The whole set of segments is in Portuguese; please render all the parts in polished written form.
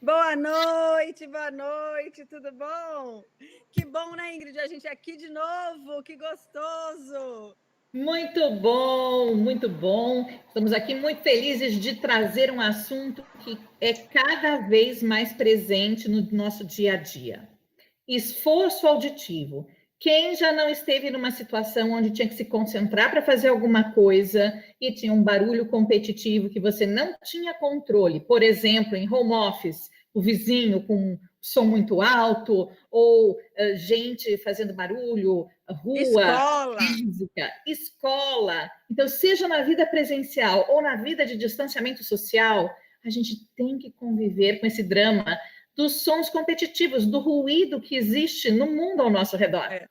boa noite, tudo bom? Que bom, né, Ingrid? A gente aqui de novo, que gostoso! Muito bom, muito bom. Estamos aqui muito felizes de trazer um assunto que é cada vez mais presente no nosso dia a dia. Esforço auditivo. Quem já não esteve numa situação onde tinha que se concentrar para fazer alguma coisa e tinha um barulho competitivo que você não tinha controle? Por exemplo, em home office, o vizinho com som muito alto, ou gente fazendo barulho, rua Escola! física, escola. Então, seja na vida presencial ou na vida de distanciamento social, a gente tem que conviver com esse drama dos sons competitivos, do ruído que existe no mundo ao nosso redor. É.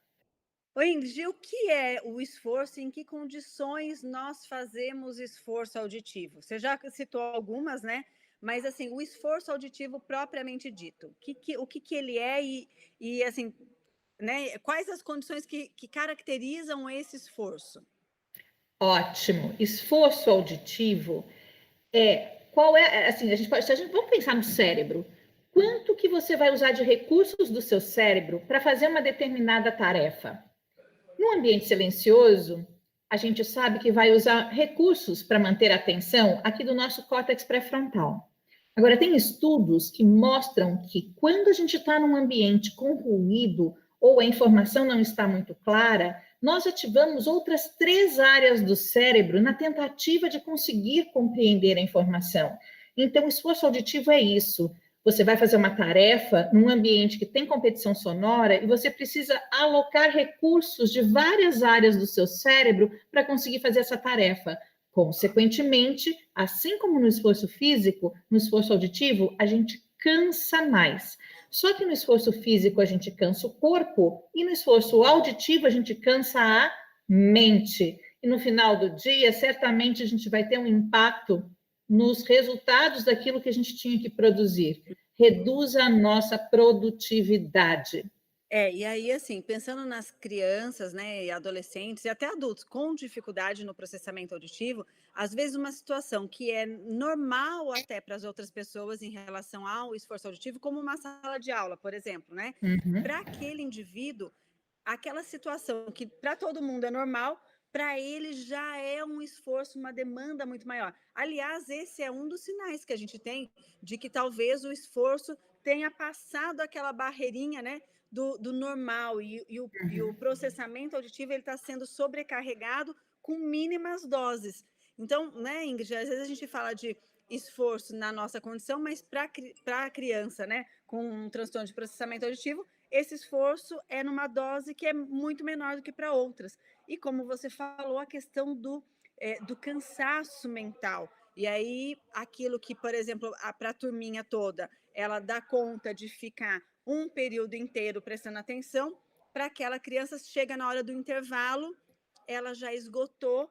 Ô, Ingrid, o que é o esforço? Em que condições nós fazemos esforço auditivo? Você já citou algumas, né? Mas, assim, o esforço auditivo propriamente dito, o que ele é e assim, né? Quais as condições que caracterizam esse esforço? Ótimo. Esforço auditivo qual é assim, a gente pode, se a gente vamos pensar no cérebro. Quanto que você vai usar de recursos do seu cérebro para fazer uma determinada tarefa? No ambiente silencioso, a gente sabe que vai usar recursos para manter a atenção aqui do nosso córtex pré-frontal. Agora, tem estudos que mostram que quando a gente está num ambiente com ruído ou a informação não está muito clara, nós ativamos outras 3 áreas do cérebro na tentativa de conseguir compreender a informação. Então, o esforço auditivo é isso. Você vai fazer uma tarefa num ambiente que tem competição sonora e você precisa alocar recursos de várias áreas do seu cérebro para conseguir fazer essa tarefa. Consequentemente, assim como no esforço físico, no esforço auditivo, a gente cansa mais. Só que no esforço físico a gente cansa o corpo e no esforço auditivo a gente cansa a mente. E no final do dia, certamente a gente vai ter um impacto nos resultados daquilo que a gente tinha que produzir. Reduz a nossa produtividade. E aí, assim, pensando nas crianças, né, e adolescentes e até adultos com dificuldade no processamento auditivo, às vezes uma situação que é normal até para as outras pessoas em relação ao esforço auditivo, como uma sala de aula, por exemplo, né? Uhum. Para aquele indivíduo, aquela situação que para todo mundo é normal, para ele já é um esforço, uma demanda muito maior. Aliás, esse é um dos sinais que a gente tem de que talvez o esforço tenha passado aquela barreirinha, né, do normal e o processamento auditivo ele está sendo sobrecarregado com mínimas doses. Então, né, Ingrid, às vezes a gente fala de esforço na nossa condição, mas para a criança, né, com um transtorno de processamento auditivo, esse esforço é numa dose que é muito menor do que para outras. E como você falou, a questão do cansaço mental. E aí, aquilo que, por exemplo, para a turminha toda, ela dá conta de ficar um período inteiro prestando atenção, para aquela criança, chega na hora do intervalo, ela já esgotou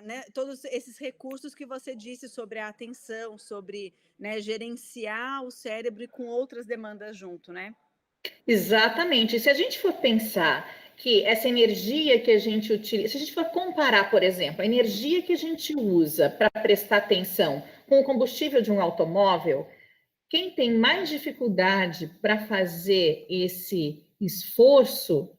né, todos esses recursos que você disse sobre a atenção, sobre, né, gerenciar o cérebro e com outras demandas junto, né? Exatamente. Se a gente for pensar que essa energia que a gente utiliza, se a gente for comparar, por exemplo, a energia que a gente usa para prestar atenção com o combustível de um automóvel, quem tem mais dificuldade para fazer esse esforço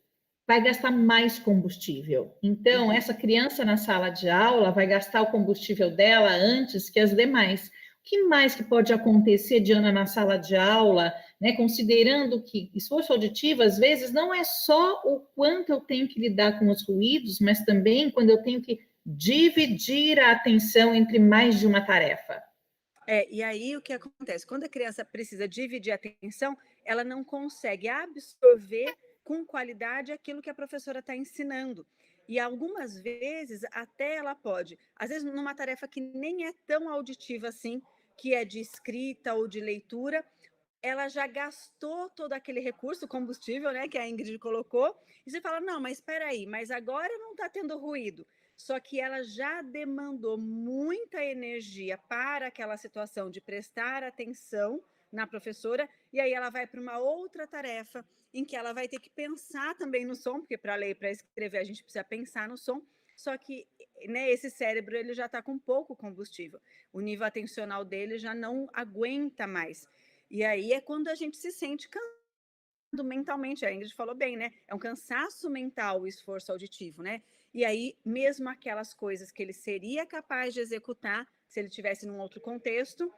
vai gastar mais combustível. Então, Uhum. essa criança na sala de aula vai gastar o combustível dela antes que as demais. O que mais que pode acontecer, Diana, na sala de aula, né? Considerando que esforço auditivo, às vezes, não é só o quanto eu tenho que lidar com os ruídos, mas também quando eu tenho que dividir a atenção entre mais de uma tarefa. E aí o que acontece? Quando a criança precisa dividir a atenção, ela não consegue absorver com qualidade aquilo que a professora está ensinando. E algumas vezes até ela pode, às vezes numa tarefa que nem é tão auditiva assim, que é de escrita ou de leitura, ela já gastou todo aquele recurso, combustível, né, que a Ingrid colocou, e você fala: "Não, mas espera aí, mas agora não está tendo ruído". Só que ela já demandou muita energia para aquela situação de prestar atenção na professora, e aí ela vai para uma outra tarefa, em que ela vai ter que pensar também no som, porque para ler e para escrever a gente precisa pensar no som, só que, né, esse cérebro ele já está com pouco combustível, o nível atencional dele já não aguenta mais. E aí é quando a gente se sente mentalmente, a Ingrid falou bem, né? É um cansaço mental o esforço auditivo, né? E aí, mesmo aquelas coisas que ele seria capaz de executar, se ele tivesse num outro contexto,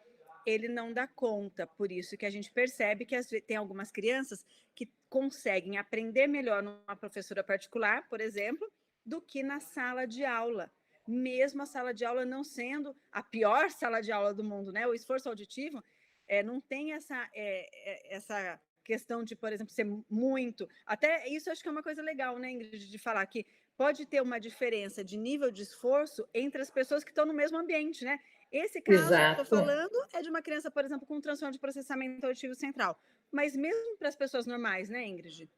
ele não dá conta. Por isso que a gente percebe que tem algumas crianças que conseguem aprender melhor numa professora particular, por exemplo, do que na sala de aula. Mesmo a sala de aula não sendo a pior sala de aula do mundo, né? O esforço auditivo não tem essa questão de, por exemplo, ser muito. Até isso acho que é uma coisa legal, né, Ingrid, de falar que pode ter uma diferença de nível de esforço entre as pessoas que estão no mesmo ambiente, né? Esse caso que eu estou Exato. falando é de uma criança, por exemplo, com um transtorno de processamento auditivo central. Mas mesmo para as pessoas normais, né, Ingrid?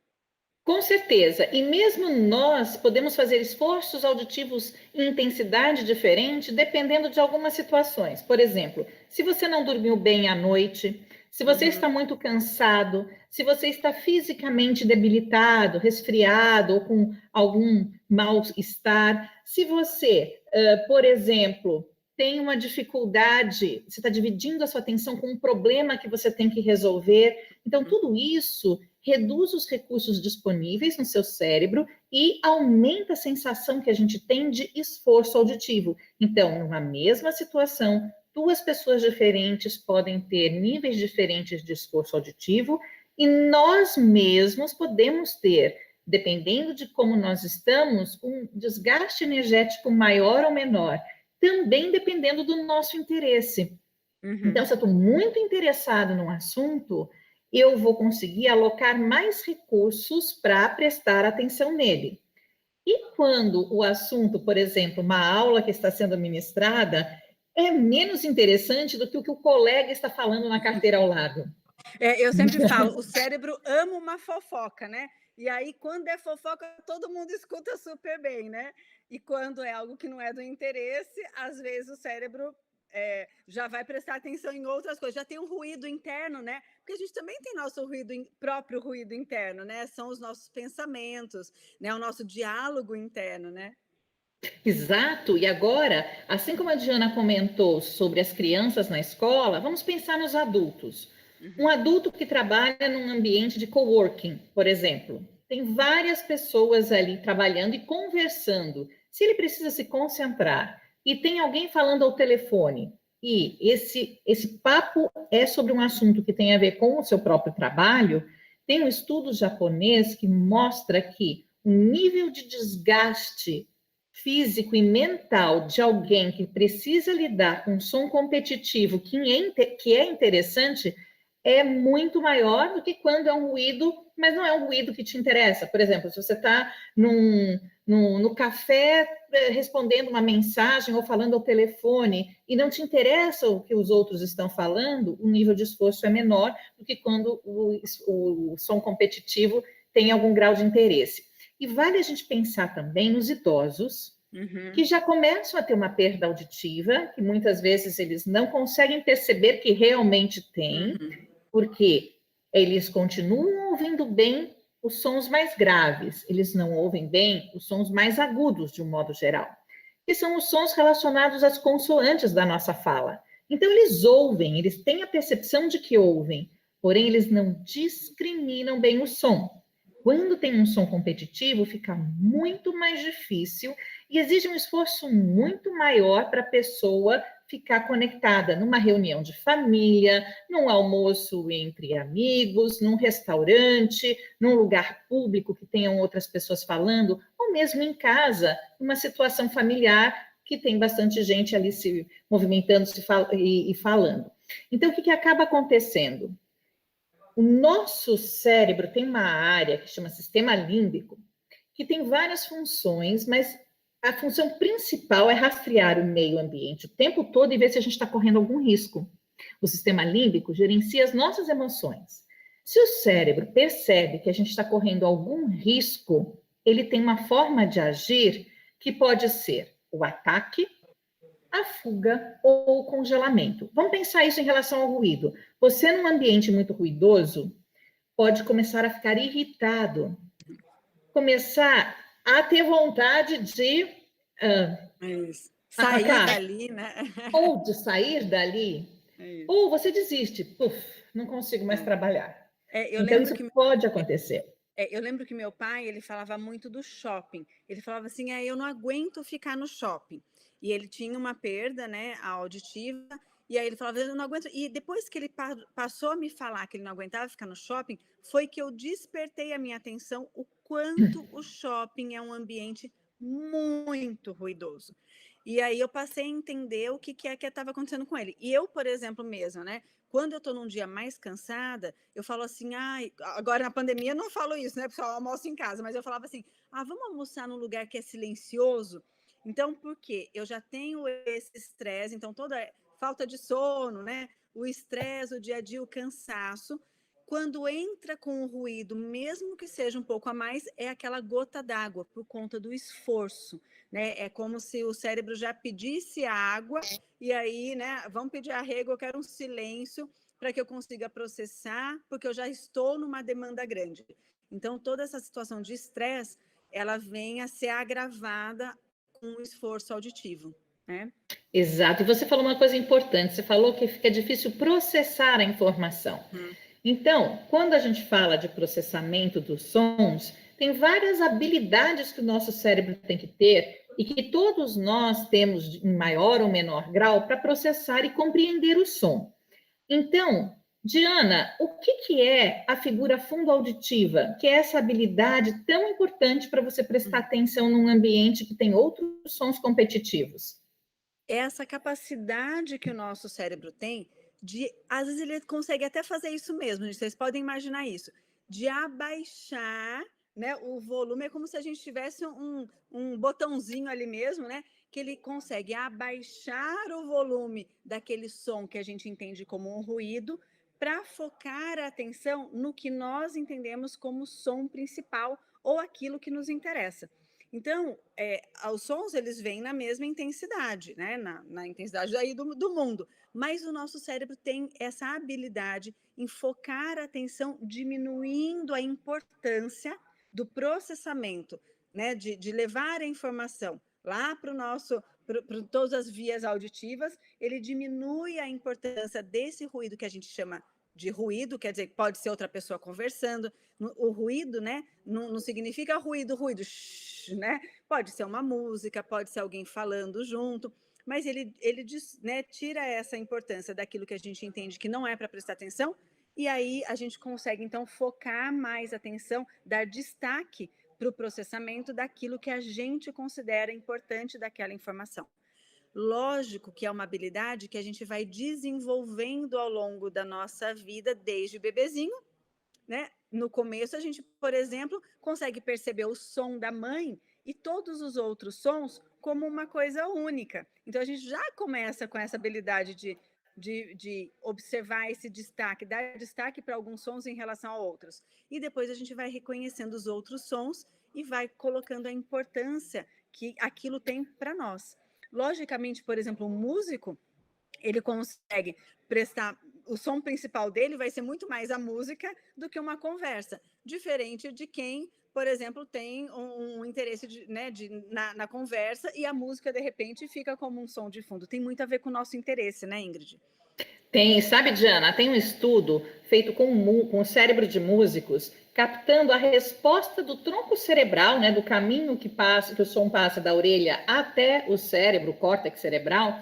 Com certeza. E mesmo nós podemos fazer esforços auditivos em intensidade diferente, dependendo de algumas situações. Por exemplo, se você não dormiu bem à noite, se você está muito cansado, se você está fisicamente debilitado, resfriado ou com algum mal-estar, se você, por exemplo, tem uma dificuldade, você está dividindo a sua atenção com um problema que você tem que resolver. Então, tudo isso reduz os recursos disponíveis no seu cérebro e aumenta a sensação que a gente tem de esforço auditivo. Então, numa mesma situação, duas pessoas diferentes podem ter níveis diferentes de esforço auditivo e nós mesmos podemos ter, dependendo de como nós estamos, um desgaste energético maior ou menor, também dependendo do nosso interesse. Então, se eu estou muito interessado num assunto, eu vou conseguir alocar mais recursos para prestar atenção nele. E quando o assunto, por exemplo, uma aula que está sendo ministrada, é menos interessante do que o colega está falando na carteira ao lado. Eu sempre falo, o cérebro ama uma fofoca, né? E aí, quando é fofoca, todo mundo escuta super bem, né? E quando é algo que não é do interesse, às vezes o cérebro já vai prestar atenção em outras coisas, já tem um ruído interno, né? Porque a gente também tem nosso próprio ruído interno, né? São os nossos pensamentos, né? O nosso diálogo interno, né? Exato, e agora, assim como a Diana comentou sobre as crianças na escola, vamos pensar nos adultos. Um adulto que trabalha num ambiente de coworking, por exemplo, tem várias pessoas ali trabalhando e conversando. Se ele precisa se concentrar e tem alguém falando ao telefone, e esse papo é sobre um assunto que tem a ver com o seu próprio trabalho, tem um estudo japonês que mostra que o nível de desgaste físico e mental de alguém que precisa lidar com um som competitivo que é interessante é muito maior do que quando é um ruído, mas não é um ruído que te interessa. Por exemplo, se você está no café respondendo uma mensagem ou falando ao telefone e não te interessa o que os outros estão falando, o nível de esforço é menor do que quando o som competitivo tem algum grau de interesse. E vale a gente pensar também nos idosos, que já começam a ter uma perda auditiva, que muitas vezes eles não conseguem perceber que realmente tem, porque eles continuam ouvindo bem os sons mais graves, eles não ouvem bem os sons mais agudos, de um modo geral, que são os sons relacionados às consoantes da nossa fala. Então, eles ouvem, eles têm a percepção de que ouvem, porém, eles não discriminam bem o som. Quando tem um som competitivo, fica muito mais difícil e exige um esforço muito maior para a pessoa ficar conectada numa reunião de família, num almoço entre amigos, num restaurante, num lugar público que tenham outras pessoas falando, ou mesmo em casa, numa situação familiar que tem bastante gente ali se movimentando e falando. Então, o que acaba acontecendo? O nosso cérebro tem uma área que chama sistema límbico, que tem várias funções, mas a função principal é rastrear o meio ambiente o tempo todo e ver se a gente está correndo algum risco. O sistema límbico gerencia as nossas emoções. Se o cérebro percebe que a gente está correndo algum risco, ele tem uma forma de agir que pode ser o ataque, a fuga ou o congelamento. Vamos pensar isso em relação ao ruído. Você, num ambiente muito ruidoso, pode começar a ficar irritado, começar a ter vontade de É isso. Sair Cara, dali, né? ou de sair dali, É isso. ou você desiste, puf, não consigo mais É. trabalhar. Eu Então, lembro isso que pode acontecer. eu lembro que meu pai, ele falava muito do shopping. Ele falava assim: "Ah, eu não aguento ficar no shopping". E ele tinha uma perda, né, auditiva, e aí ele falava: "Eu não aguento". E depois que ele passou a me falar que ele não aguentava ficar no shopping, foi que eu despertei a minha atenção o quanto o shopping é um ambiente muito ruidoso. E aí eu passei a entender o que é que estava acontecendo com ele. E eu, por exemplo, mesmo, né, quando eu estou num dia mais cansada, eu falo assim: "Ai", agora na pandemia eu não falo isso, né, porque eu almoço em casa, mas eu falava assim: "Ah, vamos almoçar num lugar que é silencioso?". Então, por quê? Eu já tenho esse estresse, então toda falta de sono, né, o estresse, o dia a dia, o cansaço, quando entra com o ruído, mesmo que seja um pouco a mais, é aquela gota d'água por conta do esforço, né? É como se o cérebro já pedisse água e aí, né, vamos pedir arrego, eu quero um silêncio para que eu consiga processar, porque eu já estou numa demanda grande. Então, toda essa situação de estresse, ela vem a ser agravada com o esforço auditivo, né? Exato. E você falou uma coisa importante, você falou que fica difícil processar a informação. Hum. Então, quando a gente fala de processamento dos sons, tem várias habilidades que o nosso cérebro tem que ter e que todos nós temos em maior ou menor grau para processar e compreender o som. Então, Diana, o que é a figura fundo-auditiva, que é essa habilidade tão importante para você prestar atenção num ambiente que tem outros sons competitivos? Essa capacidade que o nosso cérebro tem de, às vezes ele consegue até fazer isso mesmo, gente, vocês podem imaginar isso, de abaixar, né, o volume, é como se a gente tivesse um botãozinho ali mesmo, né, que ele consegue abaixar o volume daquele som que a gente entende como um ruído, para focar a atenção no que nós entendemos como som principal ou aquilo que nos interessa. Então, os sons eles vêm na mesma intensidade, né? Na intensidade aí do mundo. Mas o nosso cérebro tem essa habilidade em focar a atenção, diminuindo a importância do processamento, né? De levar a informação lá para o nosso, para todas as vias auditivas, ele diminui a importância desse ruído que a gente chama de ruído, quer dizer, pode ser outra pessoa conversando. O ruído, né? Não significa ruído, ruído, shh, né? Pode ser uma música, pode ser alguém falando junto, mas ele né, tira essa importância daquilo que a gente entende que não é para prestar atenção, e aí a gente consegue, então, focar mais atenção, dar destaque para o processamento daquilo que a gente considera importante daquela informação. Lógico que é uma habilidade que a gente vai desenvolvendo ao longo da nossa vida, desde bebezinho, né? No começo, a gente, por exemplo, consegue perceber o som da mãe e todos os outros sons como uma coisa única. Então, a gente já começa com essa habilidade de observar esse destaque, dar destaque para alguns sons em relação a outros. E depois a gente vai reconhecendo os outros sons e vai colocando a importância que aquilo tem para nós. Logicamente, por exemplo, um músico, ele consegue prestar, o som principal dele vai ser muito mais a música do que uma conversa, diferente de quem, por exemplo, tem um interesse né, na conversa e a música de repente fica como um som de fundo. Tem muito a ver com o nosso interesse, né, Ingrid? Tem, sabe, Diana, tem um estudo feito com o cérebro de músicos, captando a resposta do tronco cerebral, né, do caminho que o som passa da orelha até o cérebro, o córtex cerebral.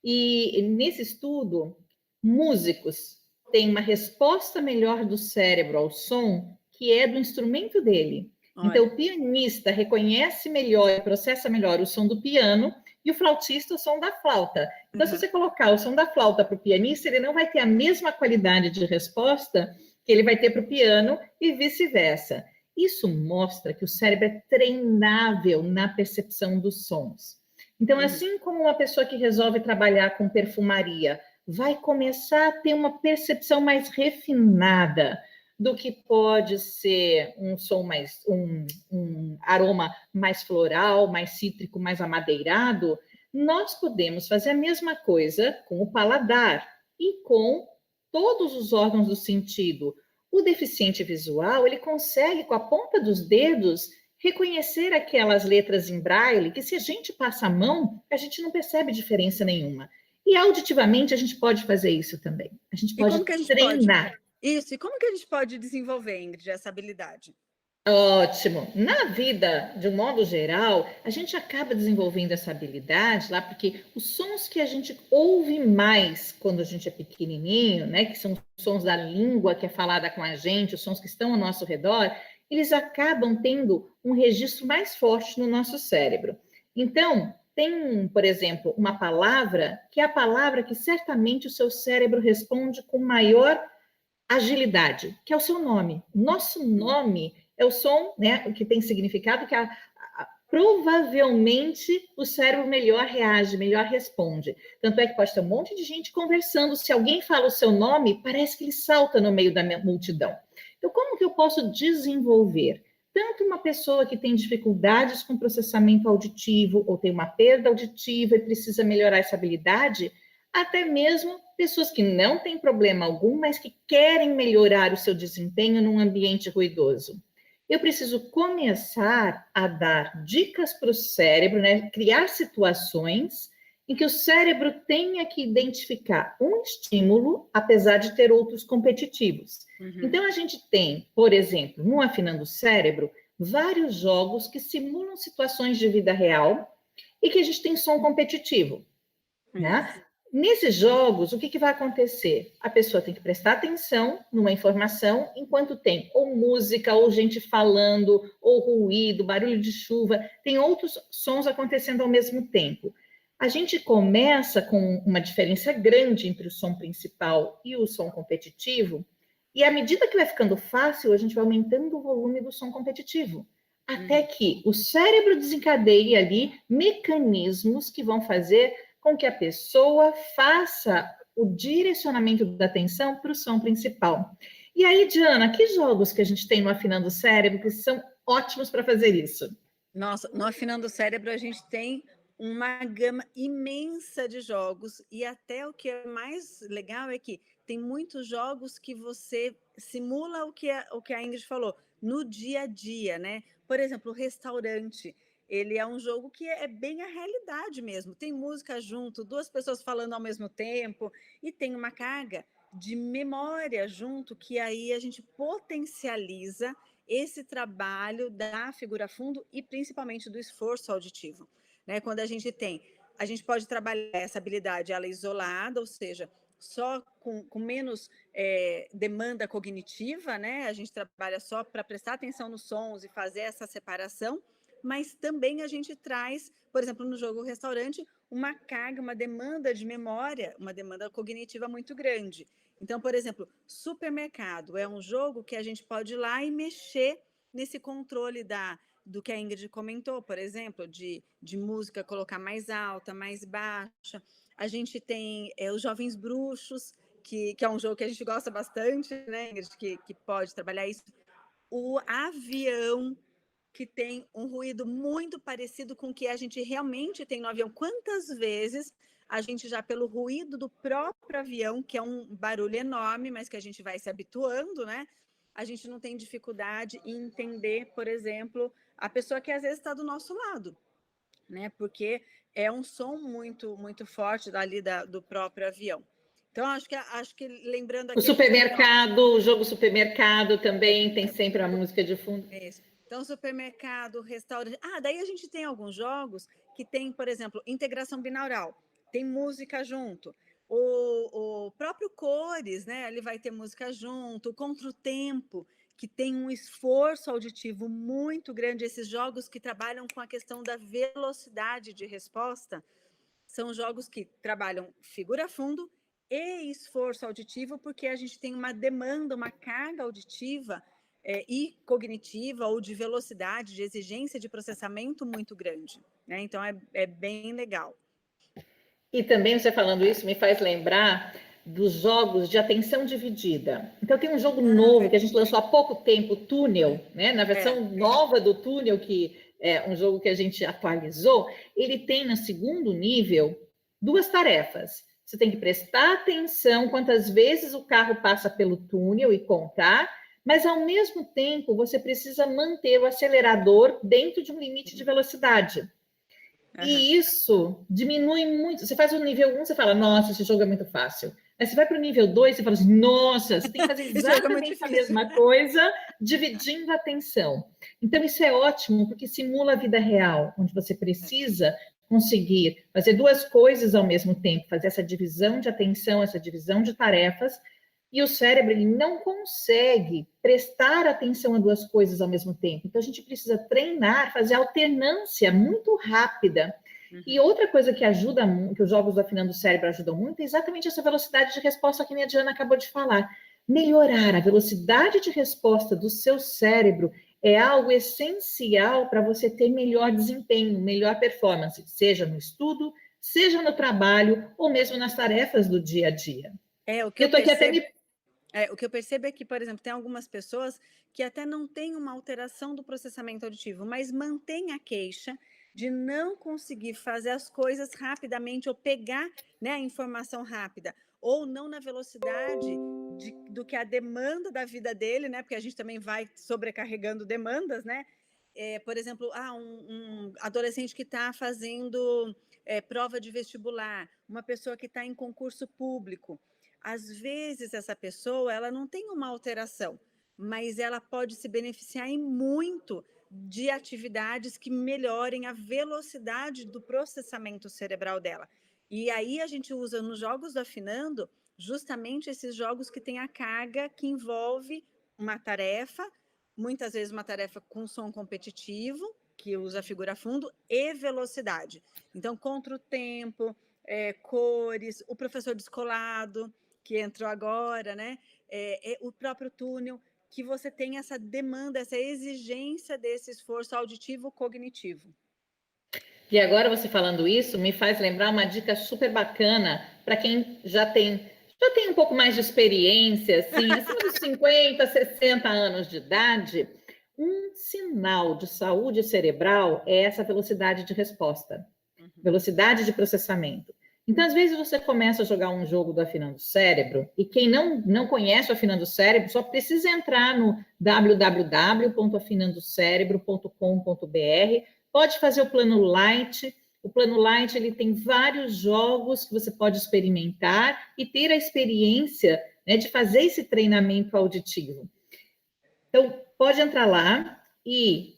E nesse estudo, músicos têm uma resposta melhor do cérebro ao som que é do instrumento dele. Então, Olha. o pianista reconhece melhor e processa melhor o som do piano e o flautista o som da flauta. Então, se você colocar o som da flauta para o pianista, ele não vai ter a mesma qualidade de resposta que ele vai ter para o piano e vice-versa. Isso mostra que o cérebro é treinável na percepção dos sons. Então, assim como uma pessoa que resolve trabalhar com perfumaria vai começar a ter uma percepção mais refinada do que pode ser um som mais, um aroma mais floral, mais cítrico, mais amadeirado, nós podemos fazer a mesma coisa com o paladar e com todos os órgãos do sentido. O deficiente visual, ele consegue, com a ponta dos dedos, reconhecer aquelas letras em braille, que se a gente passa a mão, a gente não percebe diferença nenhuma. E auditivamente a gente pode fazer isso também. A gente E pode como que a gente treinar. pode? Isso, e como que a gente pode desenvolver, Ingrid, essa habilidade? Ótimo. Na vida, de um modo geral, a gente acaba desenvolvendo essa habilidade lá, porque os sons que a gente ouve mais quando a gente é pequenininho, né, que são os sons da língua que é falada com a gente, os sons que estão ao nosso redor, eles acabam tendo um registro mais forte no nosso cérebro. Então, tem, por exemplo, uma palavra que é a palavra que certamente o seu cérebro responde com maior agilidade, que é o seu nome. Nosso nome é o som, né, o que tem significado que provavelmente o cérebro melhor reage, melhor responde. Tanto é que pode ter um monte de gente conversando. Se alguém fala o seu nome, parece que ele salta no meio da multidão. Então, como que eu posso desenvolver? Tanto uma pessoa que tem dificuldades com processamento auditivo ou tem uma perda auditiva e precisa melhorar essa habilidade, até mesmo pessoas que não têm problema algum, mas que querem melhorar o seu desempenho num ambiente ruidoso. Eu preciso começar a dar dicas para o cérebro, né? Criar situações em que o cérebro tenha que identificar um estímulo, apesar de ter outros competitivos. Então, a gente tem, por exemplo, no Afinando o Cérebro, vários jogos que simulam situações de vida real e que a gente tem som competitivo, né? Nesses jogos, o que vai acontecer? A pessoa tem que prestar atenção numa informação enquanto tem ou música, ou gente falando, ou ruído, barulho de chuva, tem outros sons acontecendo ao mesmo tempo. A gente começa com uma diferença grande entre o som principal e o som competitivo, e à medida que vai ficando fácil, a gente vai aumentando o volume do som competitivo, até que o cérebro desencadeie ali mecanismos que vão fazer com que a pessoa faça o direcionamento da atenção para o som principal. E aí, Diana, que jogos que a gente tem no Afinando o Cérebro que são ótimos para fazer isso? Nossa, no Afinando o Cérebro a gente tem uma gama imensa de jogos e até o que é mais legal é que tem muitos jogos que você simula o que a Ingrid falou no dia a dia, né? Por exemplo, o restaurante, ele é um jogo que é bem a realidade mesmo. Tem música junto, duas pessoas falando ao mesmo tempo e tem uma carga de memória junto que aí a gente potencializa esse trabalho da figura fundo e principalmente do esforço auditivo, né? Quando a gente pode trabalhar essa habilidade ela isolada, ou seja, só com menos demanda cognitiva, né? A gente trabalha só para prestar atenção nos sons e fazer essa separação, mas também a gente traz, por exemplo, no jogo restaurante, uma carga, uma demanda de memória, uma demanda cognitiva muito grande. Então, por exemplo, supermercado é um jogo que a gente pode ir lá e mexer nesse controle do que a Ingrid comentou, por exemplo, de música colocar mais alta, mais baixa. A gente tem os Jovens Bruxos, que é um jogo que a gente gosta bastante, né, Ingrid, que pode trabalhar isso. O avião, que tem um ruído muito parecido com o que a gente realmente tem no avião. Quantas vezes a gente já, pelo ruído do próprio avião, que é um barulho enorme, mas que a gente vai se habituando, né? A gente não tem dificuldade em entender, por exemplo, a pessoa que às vezes está do nosso lado, né? Porque é um som muito, muito forte dali do próprio avião. Então, acho que lembrando O aqui, a gente tem supermercado, o jogo supermercado também tem sempre a música de fundo. isso. Então, supermercado, restaurante. Daí a gente tem alguns jogos que tem, por exemplo, integração binaural. Tem música junto. O próprio Cores, né? Ele vai ter música junto. O Contra o Tempo, que tem um esforço auditivo muito grande. Esses jogos que trabalham com a questão da velocidade de resposta são jogos que trabalham figura fundo e esforço auditivo, porque a gente tem uma demanda, uma carga auditiva e cognitiva ou de velocidade, de exigência de processamento muito grande, né? Então é bem legal. E também você falando isso me faz lembrar dos jogos de atenção dividida. Então tem um jogo novo que a gente lançou há pouco tempo, o Túnel, né? Na versão nova do Túnel, que é um jogo que a gente atualizou, ele tem no segundo nível duas tarefas. Você tem que prestar atenção quantas vezes o carro passa pelo túnel e contar, mas ao mesmo tempo você precisa manter o acelerador dentro de um limite de velocidade. E isso diminui muito. Você faz o nível 1, você fala, nossa, esse jogo é muito fácil. Aí você vai para o nível 2, você fala assim, nossa, você tem que fazer exatamente a mesma coisa, dividindo a atenção. Então, isso é ótimo, porque simula a vida real, onde você precisa conseguir fazer duas coisas ao mesmo tempo, fazer essa divisão de atenção, essa divisão de tarefas, e o cérebro ele não consegue prestar atenção a duas coisas ao mesmo tempo. Então, a gente precisa treinar, fazer alternância muito rápida. E outra coisa que ajuda, que os jogos do Afinando o Cérebro ajudam muito, é exatamente essa velocidade de resposta que a Diana acabou de falar. Melhorar a velocidade de resposta do seu cérebro é algo essencial para você ter melhor desempenho, melhor performance, seja no estudo, seja no trabalho, ou mesmo nas tarefas do dia a dia. O que eu percebo é que, por exemplo, tem algumas pessoas que até não têm uma alteração do processamento auditivo, mas mantém a queixa de não conseguir fazer as coisas rapidamente ou pegar, né, a informação rápida, ou não na velocidade do que a demanda da vida dele, né? Porque a gente também vai sobrecarregando demandas, né? Por exemplo, um adolescente que está fazendo prova de vestibular, uma pessoa que está em concurso público. Às vezes, essa pessoa ela não tem uma alteração, mas ela pode se beneficiar em muito de atividades que melhorem a velocidade do processamento cerebral dela. E aí a gente usa nos jogos do Afinando justamente esses jogos que têm a carga que envolve uma tarefa, muitas vezes uma tarefa com som competitivo, que usa figura fundo, e velocidade. Então, contra o tempo, cores, o professor descolado, que entrou agora, né? O próprio túnel, que você tem essa demanda, essa exigência desse esforço auditivo cognitivo. E agora você falando isso me faz lembrar uma dica super bacana para quem já tem um pouco mais de experiência, assim, acima dos 50, 60 anos de idade. Um sinal de saúde cerebral é essa velocidade de resposta, velocidade de processamento. Então, às vezes, você começa a jogar um jogo do Afinando o Cérebro, e quem não conhece o Afinando o Cérebro só precisa entrar no www.afinandocérebro.com.br, pode fazer o plano Light. O plano Light ele tem vários jogos que você pode experimentar e ter a experiência, né, de fazer esse treinamento auditivo. Então, pode entrar lá e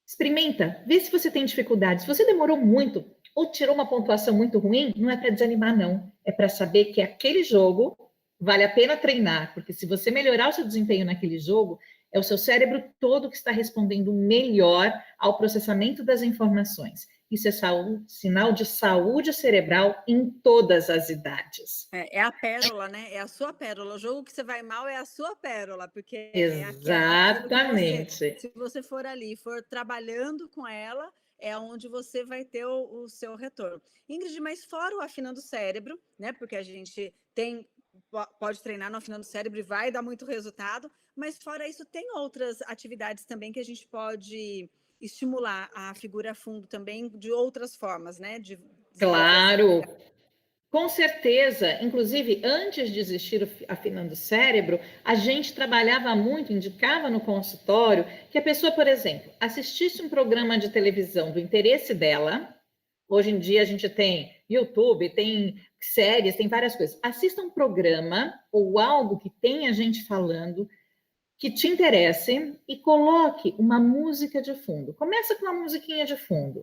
experimenta, vê se você tem dificuldade. Se você demorou muito ou tirou uma pontuação muito ruim, não é para desanimar, não. É para saber que aquele jogo vale a pena treinar, porque se você melhorar o seu desempenho naquele jogo, é o seu cérebro todo que está respondendo melhor ao processamento das informações. Isso é sinal de saúde cerebral em todas as idades. É a pérola, né? É a sua pérola. O jogo que você vai mal é a sua pérola, porque exatamente. Se você for ali, for trabalhando com ela, é onde você vai ter o seu retorno. Ingrid, mas fora o Afinando o Cérebro, né? Porque a gente pode treinar no Afinando o Cérebro e vai dar muito resultado, mas fora isso, tem outras atividades também que a gente pode estimular a figura fundo também de outras formas, né? Claro, com certeza. Inclusive, antes de existir o Afinando o Cérebro, a gente trabalhava muito, indicava no consultório que a pessoa, por exemplo, assistisse um programa de televisão do interesse dela. Hoje em dia a gente tem YouTube, tem séries, tem várias coisas. Assista um programa ou algo que tenha gente falando que te interesse e coloque uma música de fundo. Começa com uma musiquinha de fundo.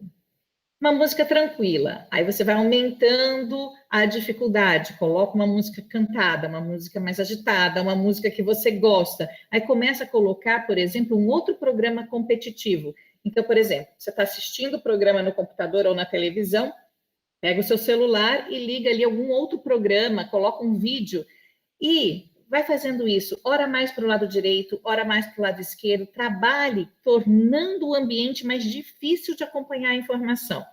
Uma música tranquila, aí você vai aumentando a dificuldade, coloca uma música cantada, uma música mais agitada, uma música que você gosta, aí começa a colocar, por exemplo, um outro programa competitivo. Então, por exemplo, você está assistindo o programa no computador ou na televisão, pega o seu celular e liga ali algum outro programa, coloca um vídeo e vai fazendo isso, ora mais para o lado direito, ora mais para o lado esquerdo, trabalhe tornando o ambiente mais difícil de acompanhar a informação.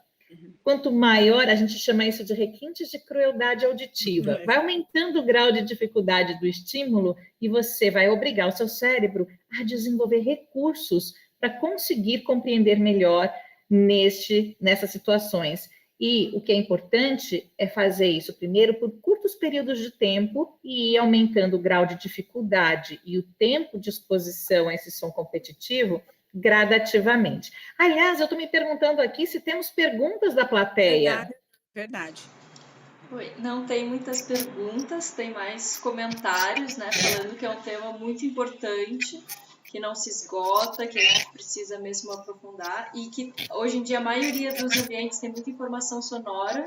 Quanto maior, a gente chama isso de requintes de crueldade auditiva. Vai aumentando o grau de dificuldade do estímulo e você vai obrigar o seu cérebro a desenvolver recursos para conseguir compreender melhor nessas situações. E o que é importante é fazer isso primeiro por curtos períodos de tempo e ir aumentando o grau de dificuldade e o tempo de exposição a esse som competitivo gradativamente. Aliás, eu estou me perguntando aqui se temos perguntas da plateia. Verdade. Oi, não tem muitas perguntas, tem mais comentários, né? Falando que é um tema muito importante, que não se esgota, que a gente precisa mesmo aprofundar e que hoje em dia a maioria dos ambientes tem muita informação sonora.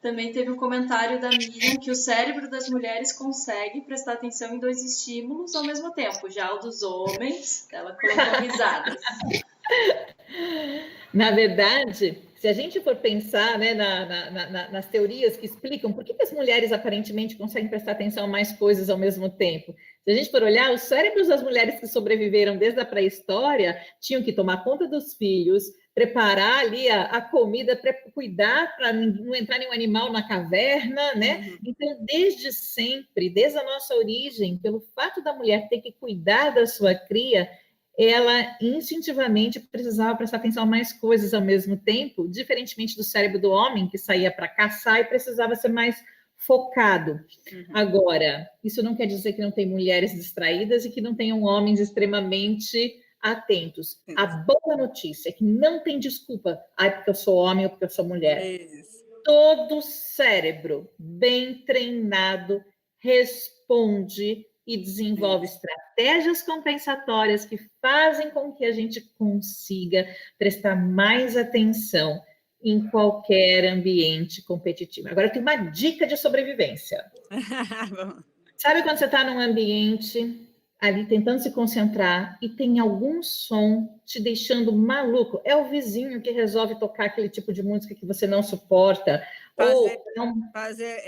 Também teve um comentário da Miriam que o cérebro das mulheres consegue prestar atenção em 2 estímulos ao mesmo tempo. Já o dos homens, ela colocou risadas. Na verdade, se a gente for pensar, né, nas teorias que explicam por que as mulheres aparentemente conseguem prestar atenção a mais coisas ao mesmo tempo, se a gente for olhar, os cérebros das mulheres que sobreviveram desde a pré-história tinham que tomar conta dos filhos, preparar ali a comida, cuidar para não entrar nenhum animal na caverna, né? Então, desde sempre, desde a nossa origem, pelo fato da mulher ter que cuidar da sua cria, ela instintivamente precisava prestar atenção a mais coisas ao mesmo tempo, diferentemente do cérebro do homem, que saía para caçar e precisava ser mais focado. Agora, isso não quer dizer que não tem mulheres distraídas e que não tenham homens extremamente atentos. A boa notícia é que não tem desculpa, porque eu sou homem ou porque eu sou mulher. Todo cérebro bem treinado responde e desenvolve estratégias compensatórias que fazem com que a gente consiga prestar mais atenção em qualquer ambiente competitivo. Agora, eu tenho uma dica de sobrevivência. Sabe quando você está num ambiente ali tentando se concentrar e tem algum som te deixando maluco? É o vizinho que resolve tocar aquele tipo de música que você não suporta. Fazer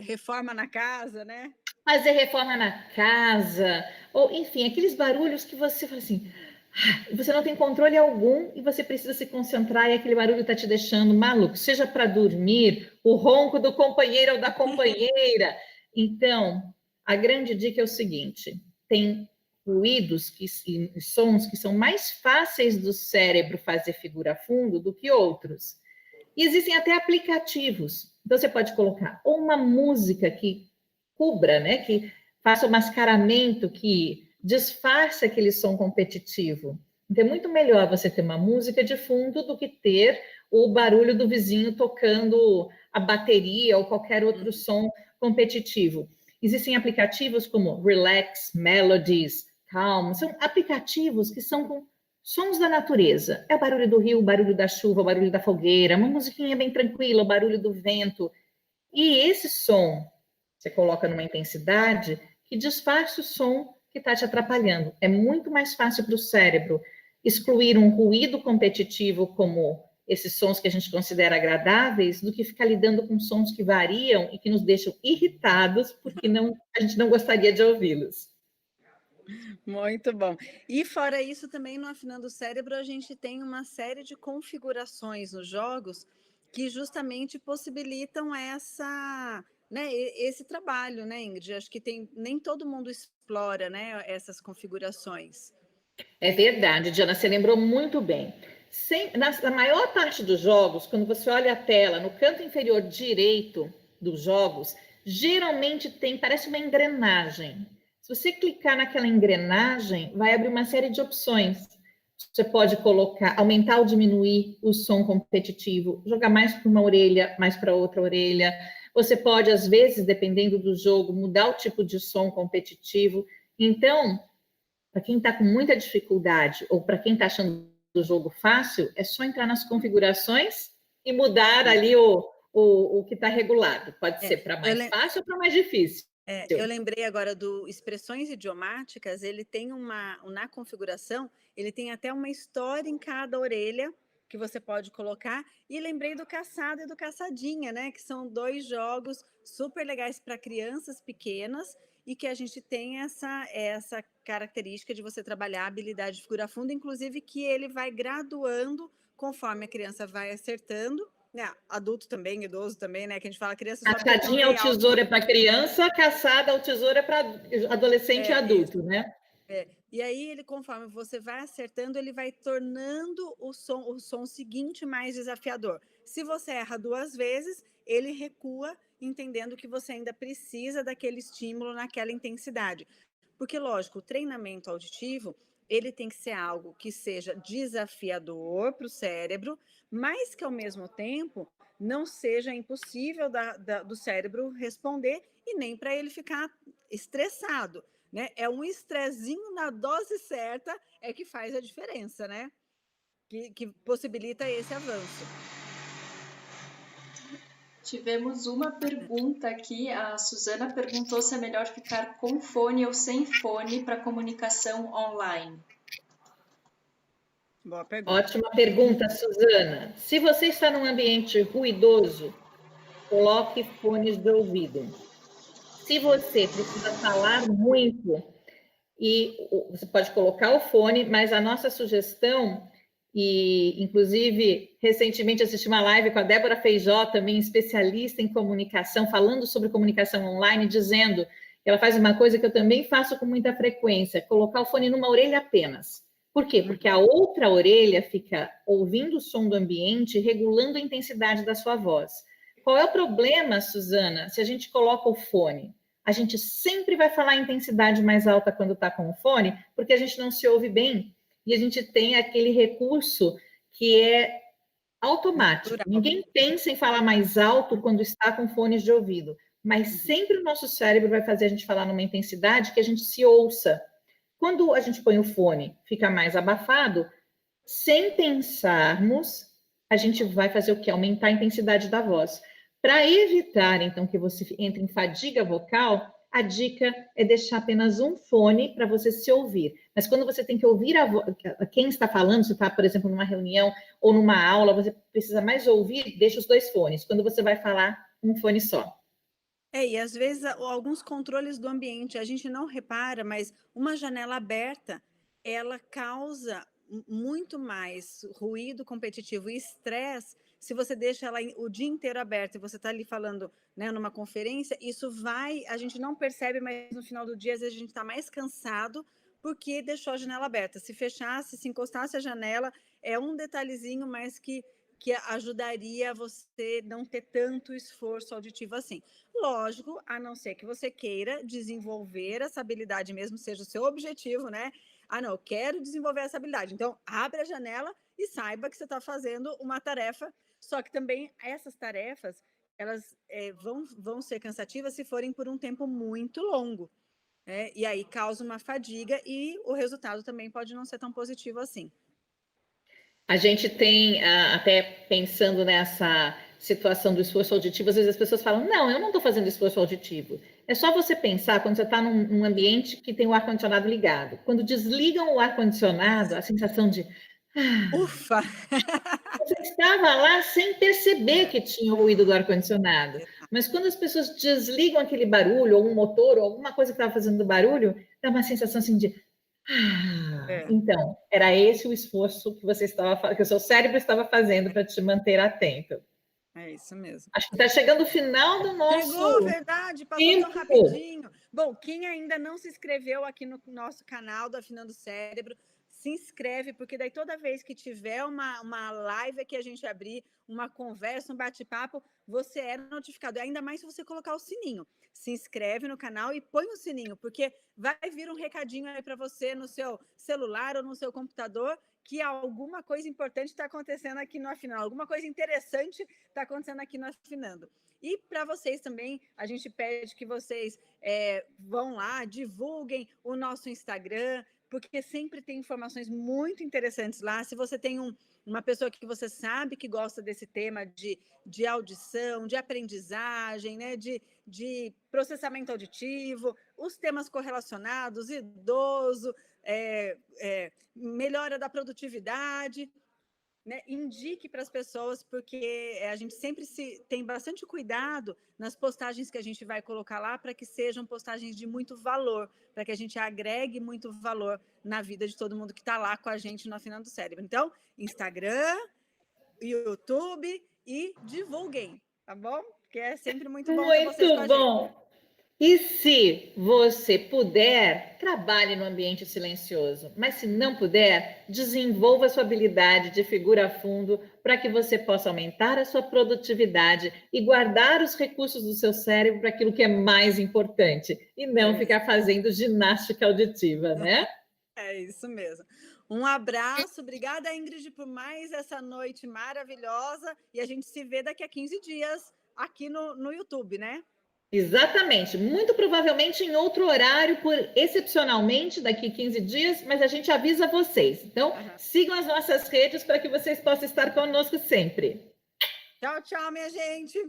reforma na casa, né? Fazer reforma na casa, ou enfim, aqueles barulhos que você fala assim, você não tem controle algum e você precisa se concentrar e aquele barulho está te deixando maluco, seja para dormir, o ronco do companheiro ou da companheira. Então, a grande dica é o seguinte, tem ruídos e sons que são mais fáceis do cérebro fazer figura fundo do que outros. E existem até aplicativos. Então, você pode colocar uma música que cubra, né, que faça o mascaramento, que disfarce aquele som competitivo. Então, é muito melhor você ter uma música de fundo do que ter o barulho do vizinho tocando a bateria ou qualquer outro som competitivo. Existem aplicativos como Relax, Melodies, Calm, são aplicativos que são com sons da natureza. É o barulho do rio, o barulho da chuva, o barulho da fogueira, uma musiquinha bem tranquila, o barulho do vento. E esse som você coloca numa intensidade que disfarça o som que está te atrapalhando. É muito mais fácil para o cérebro excluir um ruído competitivo como esses sons que a gente considera agradáveis do que ficar lidando com sons que variam e que nos deixam irritados porque a gente não gostaria de ouvi-los. Muito bom. E fora isso, também no Afinando o Cérebro, a gente tem uma série de configurações nos jogos que justamente possibilitam esse trabalho, né, Ingrid? Acho que nem todo mundo explora, né, essas configurações. É verdade, Diana, você lembrou muito bem. Na maior parte dos jogos, quando você olha a tela, no canto inferior direito dos jogos, geralmente parece uma engrenagem. Se você clicar naquela engrenagem, vai abrir uma série de opções. Você pode aumentar ou diminuir o som competitivo, jogar mais para uma orelha, mais para outra orelha. Você pode, às vezes, dependendo do jogo, mudar o tipo de som competitivo. Então, para quem está com muita dificuldade ou para quem está achando o jogo fácil, é só entrar nas configurações e mudar ali o que está regulado. Pode ser para mais fácil ou para mais difícil. Eu lembrei agora do expressões idiomáticas, ele tem na configuração, ele tem até uma história em cada orelha que você pode colocar, e lembrei do Caçado e do Caçadinha, né, que são 2 jogos super legais para crianças pequenas e que a gente tem essa característica de você trabalhar a habilidade de figura funda, inclusive que ele vai graduando conforme a criança vai acertando. Adulto também, idoso também, né? Que a gente fala criança só caçadinha, o tesouro é para criança, caçada, o tesouro é para adolescente e adulto, né? E aí, conforme você vai acertando, ele vai tornando o som seguinte mais desafiador. Se você erra 2 vezes, ele recua, entendendo que você ainda precisa daquele estímulo naquela intensidade. Porque, lógico, o treinamento auditivo, ele tem que ser algo que seja desafiador para o cérebro, mas que, ao mesmo tempo, não seja impossível do cérebro responder e nem para ele ficar estressado, né? É um estressinho na dose certa é que faz a diferença, né? Que possibilita esse avanço. Tivemos uma pergunta aqui, a Suzana perguntou se é melhor ficar com fone ou sem fone para comunicação online. Boa pergunta. Ótima pergunta, Suzana. Se você está num ambiente ruidoso, coloque fones de ouvido. Se você precisa falar muito, você pode colocar o fone, mas a nossa sugestão, e inclusive recentemente assisti uma live com a Débora Feijó, também especialista em comunicação, falando sobre comunicação online, dizendo que ela faz uma coisa que eu também faço com muita frequência, colocar o fone numa orelha apenas. Por quê? Porque a outra orelha fica ouvindo o som do ambiente, regulando a intensidade da sua voz. Qual é o problema, Suzana, se a gente coloca o fone? A gente sempre vai falar a intensidade mais alta quando está com o fone, porque a gente não se ouve bem. E a gente tem aquele recurso que é automático. Natural. Ninguém pensa em falar mais alto quando está com fones de ouvido, mas sempre o nosso cérebro vai fazer a gente falar numa intensidade que a gente se ouça. Quando a gente põe o fone, fica mais abafado, sem pensarmos, a gente vai fazer o quê? Aumentar a intensidade da voz. Para evitar, então, que você entre em fadiga vocal, a dica é deixar apenas um fone para você se ouvir. Mas quando você tem que ouvir quem está falando, você está, por exemplo, numa reunião ou numa aula, você precisa mais ouvir, deixa os 2 fones. Quando você vai falar, um fone só. E às vezes alguns controles do ambiente a gente não repara, mas uma janela aberta, ela causa muito mais ruído competitivo e estresse se você deixa ela o dia inteiro aberta e você está ali falando, né, numa conferência, a gente não percebe, mas no final do dia, às vezes a gente está mais cansado porque deixou a janela aberta. Se fechasse, se encostasse a janela, é um detalhezinho, mas que ajudaria você não ter tanto esforço auditivo assim. Lógico, a não ser que você queira desenvolver essa habilidade mesmo, seja o seu objetivo, né? Ah, não, eu quero desenvolver essa habilidade. Então, abre a janela e saiba que você está fazendo uma tarefa. Só que também essas tarefas, elas vão ser cansativas se forem por um tempo muito longo. E aí causa uma fadiga e o resultado também pode não ser tão positivo assim. A gente tem, até pensando nessa situação do esforço auditivo, às vezes as pessoas falam, não, eu não estou fazendo esforço auditivo. É só você pensar quando você está num ambiente que tem o ar-condicionado ligado. Quando desligam o ar-condicionado, a sensação de... Ufa! Você estava lá sem perceber que tinha o ruído do ar-condicionado. Mas quando as pessoas desligam aquele barulho, ou um motor, ou alguma coisa que estava fazendo barulho, dá uma sensação assim de... Então, era esse o esforço que que o seu cérebro estava fazendo para te manter atento. É isso mesmo. Acho que está chegando o final do nosso Chegou, verdade, passou tão rapidinho. Bom, quem ainda não se inscreveu aqui no nosso canal do Afinando o Cérebro, se inscreve, porque daí toda vez que tiver uma live que a gente abrir, uma conversa, um bate-papo, você é notificado. Ainda mais se você colocar o sininho. Se inscreve no canal e põe o sininho, porque vai vir um recadinho aí para você no seu celular ou no seu computador que alguma coisa importante está acontecendo aqui no Afinando, alguma coisa interessante está acontecendo aqui no Afinando. E para vocês também, a gente pede que vocês vão lá, divulguem o nosso Instagram, porque sempre tem informações muito interessantes lá. Se você tem uma pessoa que você sabe que gosta desse tema de audição, de aprendizagem, né, de processamento auditivo, os temas correlacionados, idoso, melhora da produtividade, né, indique para as pessoas, porque a gente sempre tem bastante cuidado nas postagens que a gente vai colocar lá para que sejam postagens de muito valor, para que a gente agregue muito valor na vida de todo mundo que está lá com a gente no Afinando o Cérebro. Então, Instagram, YouTube e divulguem, tá bom? Porque é sempre muito bom ter vocês com a gente. Muito bom! E se você puder, trabalhe no ambiente silencioso. Mas se não puder, desenvolva sua habilidade de figura a fundo para que você possa aumentar a sua produtividade e guardar os recursos do seu cérebro para aquilo que é mais importante e não ficar fazendo ginástica auditiva, né? É isso mesmo. Um abraço, obrigada, Ingrid, por mais essa noite maravilhosa. E a gente se vê daqui a 15 dias aqui no YouTube, né? Exatamente, muito provavelmente em outro horário, excepcionalmente daqui 15 dias, mas a gente avisa vocês. Então, sigam as nossas redes para que vocês possam estar conosco sempre. Tchau, tchau, minha gente.